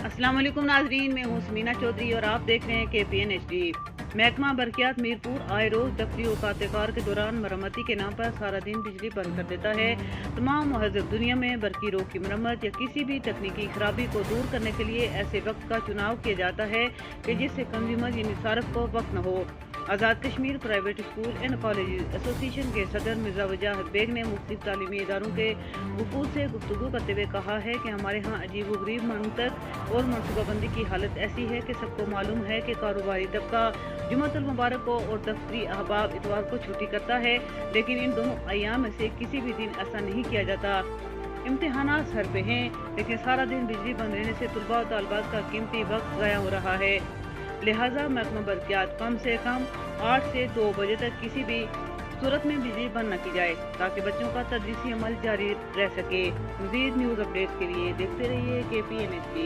अस्सलाम वालेकुम नाजरीन, मैं हूँ समीना चौधरी और आप देख रहे हैं KPN HD। महकमा बरकियात मीरपुर आए रोज दफ्तरी औकात कार के दौरान मरम्मती के नाम पर सारा दिन बिजली बंद कर देता है। तमाम महजब दुनिया में बरकी रोग की मरम्मत या किसी भी तकनीकी खराबी को दूर करने के लिए ऐसे वक्त का चुनाव किया जाता है कि जिससे कंज्यूमर यानी सार्फ को वक्त न हो। Azad Kashmir private school and college association के सदर मिर्जा वजाहत बेग ने मुख्तलिफ तालीमी इदारों के वफूद से गुफ्तगू करते हुए कहा है कि हमारे यहाँ अजीब गरीब मंतक और मनसूबाबंदी की हालत ऐसी है कि सबको मालूम है कि कारोबारी तबका जुम्मतुल मुबारक को और दफ्तरी अहबाब इतवार को छुट्टी करता है, लेकिन इन दोनों अयाम में से किसी भी दिन ऐसा नहीं किया जाता। इम्तिहानात सर पे हैं, लेकिन सारा दिन बिजली बंद रहने से तुलबा और तालबात का कीमती वक्त ज़ाया हो रहा है। लिहाजा महकमा बरकियात कम से कम 8 से 2 बजे तक किसी भी सूरत में बिजली बंद न की जाए ताकि बच्चों का तदरीसी अमल जारी रह सके। मज़ीद न्यूज़ अपडेट के लिए देखते रहिए KPN HD।